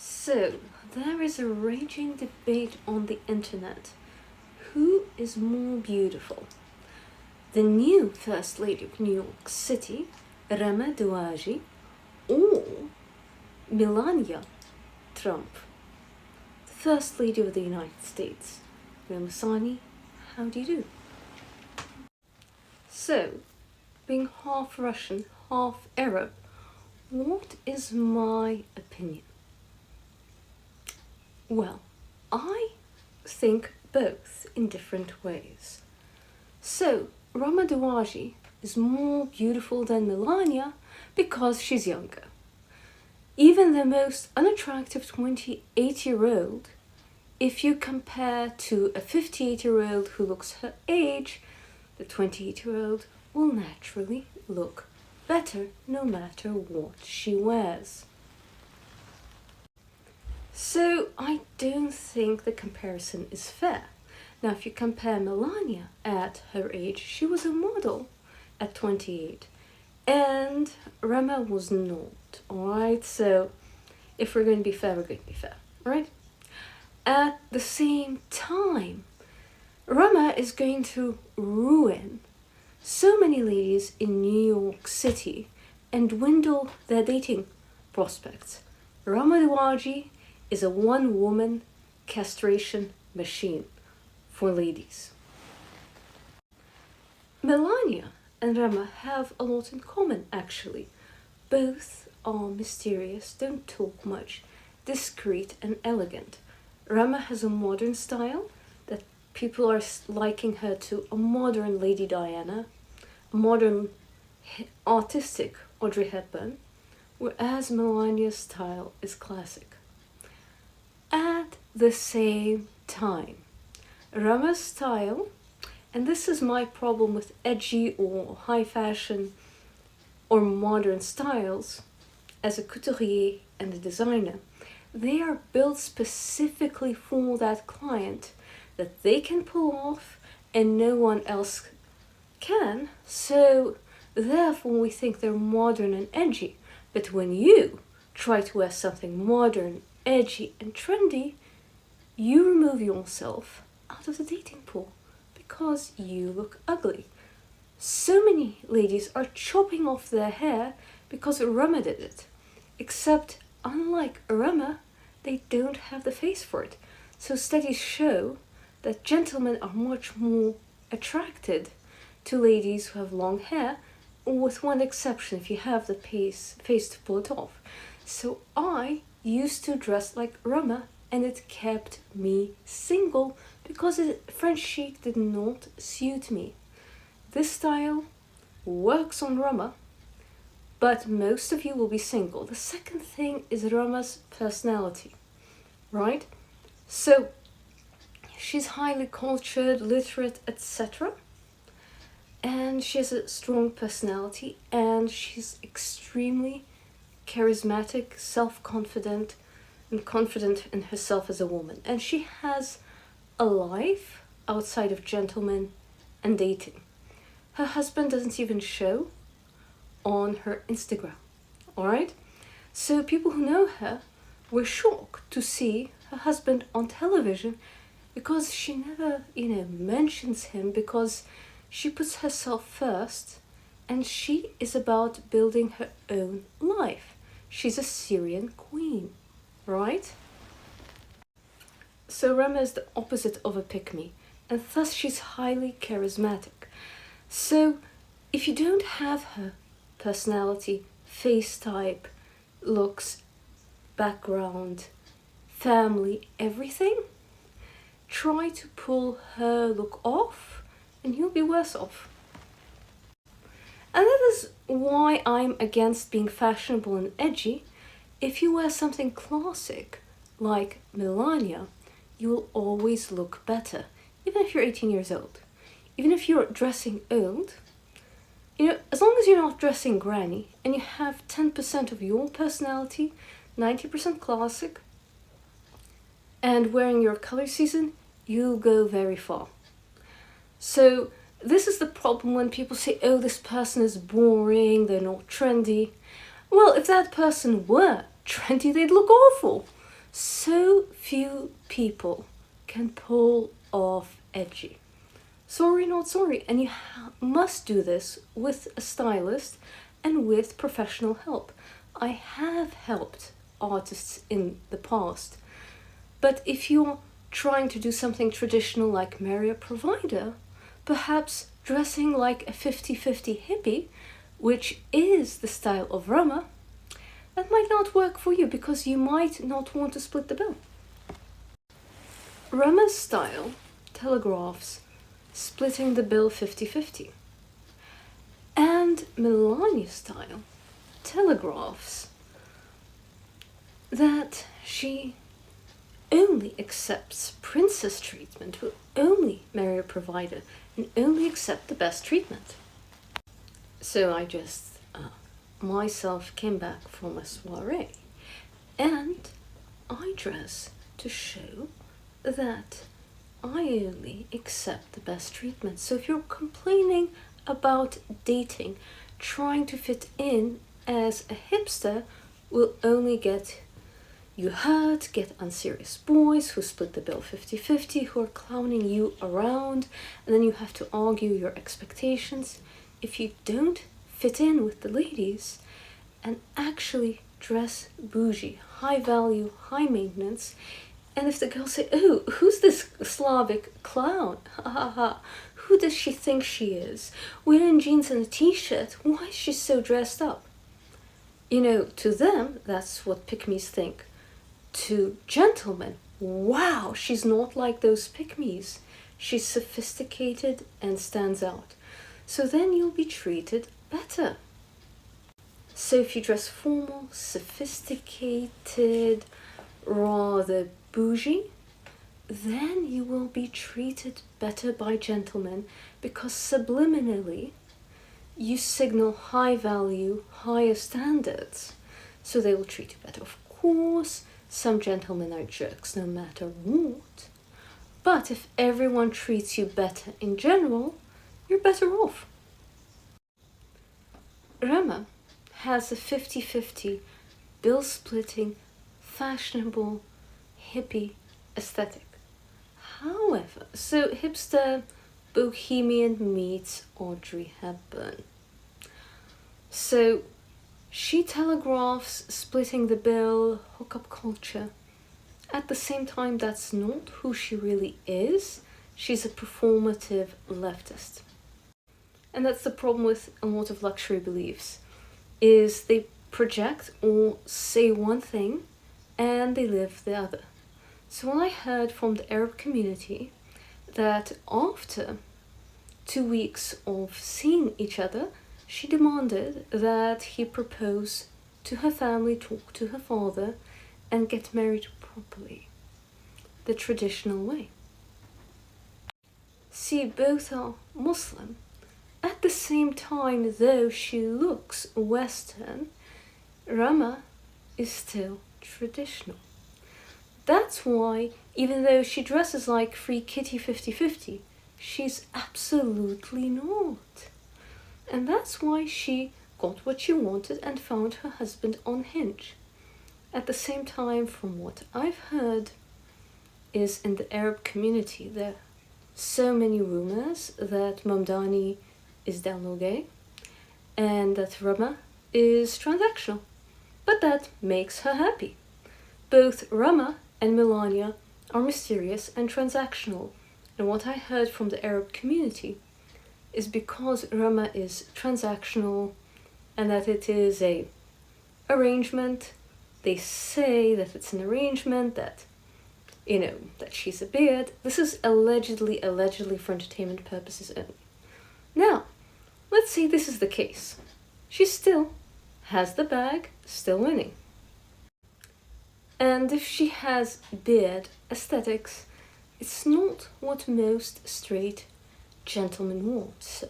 So, there is a raging debate on the internet. Who is more beautiful? The new First Lady of New York City, Rama Duwaji, or Melania Trump, the First Lady of the United States? Mamdani, how do you do? So, being half Russian, half Arab, what is my opinion? Well, I think both in different ways. So, Rama Duwaji is more beautiful than Melania because she's younger. Even the most unattractive 28-year-old, if you compare to a 58-year-old who looks her age, the 28-year-old will naturally look better no matter what she wears. So I don't think the comparison is fair. Now, if you compare Melania at her age, she was a model at 28, and Rema was not, alright? So if we're going to be fair, we're going to be fair, right? At the same time, Rama is going to ruin so many ladies in New York City and dwindle their dating prospects. Rama Duwaji is a one-woman castration machine for ladies. Melania and Rama have a lot in common, actually. Both are mysterious, don't talk much, discreet and elegant. Rama has a modern style that people are liking her to a modern Lady Diana, a modern artistic Audrey Hepburn, whereas Melania's style is classic. At the same time, Rama's style, and this is my problem with edgy or high fashion or modern styles, as a couturier and a designer, they are built specifically for that client that they can pull off and no one else can. So therefore we think they're modern and edgy. But when you try to wear something modern, edgy and trendy, you remove yourself out of the dating pool because you look ugly. So many ladies are chopping off their hair because Rama did it. Except, unlike Rama, they don't have the face for it. So studies show that gentlemen are much more attracted to ladies who have long hair, with one exception, if you have the face to pull it off. So I used to dress like Rama, and it kept me single because French chic did not suit me. This style works on Rama, but most of you will be single. The second thing is Rama's personality, right? So she's highly cultured, literate, etc. And she has a strong personality, and she's extremely charismatic, self-confident, and confident in herself as a woman. And she has a life outside of gentlemen and dating. Her husband doesn't even show on her Instagram, alright? So people who know her were shocked to see her husband on television because she never, mentions him, because she puts herself first and she is about building her own life. She's a Syrian queen, right? So Rema is the opposite of a pick-me, and thus she's highly charismatic. So if you don't have her personality, face type, looks, background, family, everything, try to pull her look off and you'll be worse off. And that is why I'm against being fashionable and edgy. If you wear something classic, like Melania, you will always look better, even if you're 18 years old. Even if you're dressing old, as long as you're not dressing granny and you have 10% of your personality, 90% classic, and wearing your color season, you'll go very far. So this is the problem when people say, oh, this person is boring, they're not trendy. Well, if that person were trendy, they'd look awful. So few people can pull off edgy. Sorry, not sorry. And you must do this with a stylist and with professional help. I have helped artists in the past. But if you're trying to do something traditional like marry a provider, perhaps dressing like a 50-50 hippie, which is the style of Rama, that might not work for you because you might not want to split the bill. Rama's style telegraphs splitting the bill 50-50. And Melania's style telegraphs that she only accepts princess treatment, will only marry a provider, and only accept the best treatment. So I just myself came back from a soiree, and I dress to show that I only accept the best treatment. So if you're complaining about dating, trying to fit in as a hipster will only get you hurt, get unserious boys who split the bill 50-50, who are clowning you around, and then you have to argue your expectations. If you don't fit in with the ladies and actually dress bougie, high value, high maintenance, and if the girls say, oh, who's this Slavic clown? Ha ha ha. Who does she think she is? Wearing jeans and a t-shirt. Why is she so dressed up? You know, to them, that's what pick-me's think. To gentlemen, wow, she's not like those pick-me's. She's sophisticated and stands out. So then you'll be treated better. So if you dress formal, sophisticated, rather bougie, then you will be treated better by gentlemen because subliminally you signal high value, higher standards. So they will treat you better. Of course, some gentlemen are jerks no matter what. But if everyone treats you better in general, you're better off. Rema has a 50-50 bill-splitting, fashionable, hippie aesthetic. However, so hipster bohemian meets Audrey Hepburn. So she telegraphs splitting the bill, hookup culture. At the same time, that's not who she really is. She's a performative leftist. And that's the problem with a lot of luxury beliefs, is they project or say one thing and they live the other. So when I heard from the Arab community that after 2 weeks of seeing each other, she demanded that he propose to her family, talk to her father, and get married properly, the traditional way. See, both are Muslim. At the same time, though she looks Western, Rama is still traditional. That's why, even though she dresses like Free Kitty 50-50, she's absolutely not. And that's why she got what she wanted and found her husband on Hinge. At the same time, from what I've heard, is in the Arab community, there are so many rumors that Mamdani is down low gay and that Rama is transactional. But that makes her happy. Both Rama and Melania are mysterious and transactional. And what I heard from the Arab community is because Rama is transactional and that it is a arrangement. They say that it's an arrangement, that, you know, that she's a beard. This is allegedly for entertainment purposes only. Now, let's say this is the case. She still has the bag, still winning. And if she has beard aesthetics, it's not what most straight gentlemen want. So,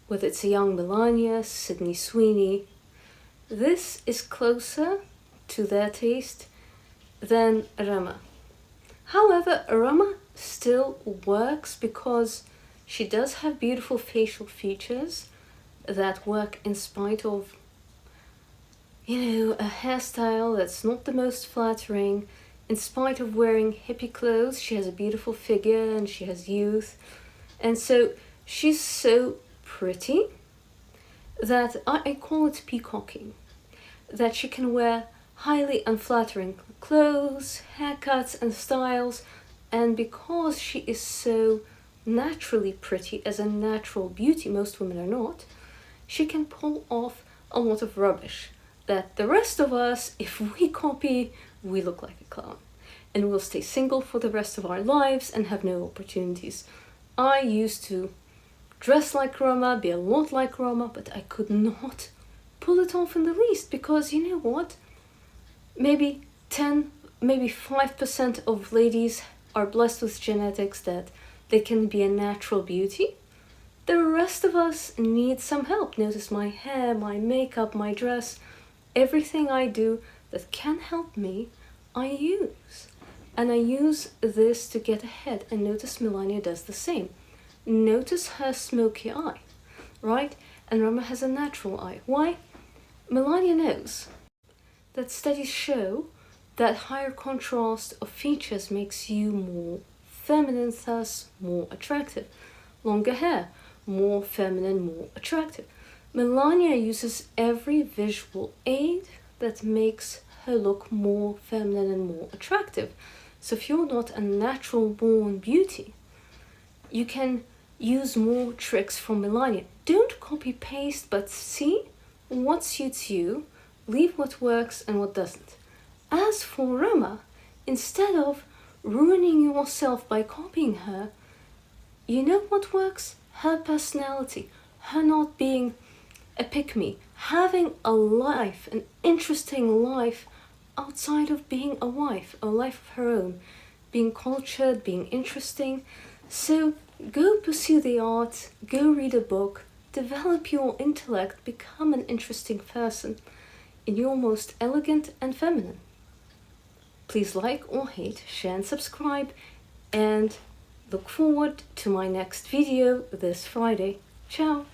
whether it's a young Melania, Sydney Sweeney, this is closer to their taste than Rama. However, Rama still works because she does have beautiful facial features that work in spite of, you know, a hairstyle that's not the most flattering. In spite of wearing hippie clothes, she has a beautiful figure and she has youth. And so she's so pretty that I call it peacocking. That she can wear highly unflattering clothes, haircuts and styles, and because she is so naturally pretty as a natural beauty, most women are not, she can pull off a lot of rubbish that the rest of us, if we copy, we look like a clown. And we'll stay single for the rest of our lives and have no opportunities. I used to dress like Rama, be a lot like Rama, but I could not pull it off in the least because you know what? Maybe 10, maybe 5% of ladies are blessed with genetics that they can be a natural beauty. The rest of us need some help. Notice my hair, my makeup, my dress, everything I do that can help me, I use. And I use this to get ahead. And notice Melania does the same. Notice her smoky eye, right? And Rama has a natural eye. Why? Melania knows that studies show that higher contrast of features makes you more feminine, thus more attractive. Longer hair, more feminine, more attractive. Melania uses every visual aid that makes her look more feminine and more attractive. So if you're not a natural born beauty, you can use more tricks from Melania. Don't copy paste, but see what suits you, leave what works and what doesn't. As for Rama, instead of ruining yourself by copying her, you know what works? Her personality, her not being a pick-me, having a life, an interesting life outside of being a wife, a life of her own, being cultured, being interesting. So go pursue the art, go read a book, develop your intellect, become an interesting person in your most elegant and feminine. Please like or hate, share and subscribe, and look forward to my next video this Friday. Ciao!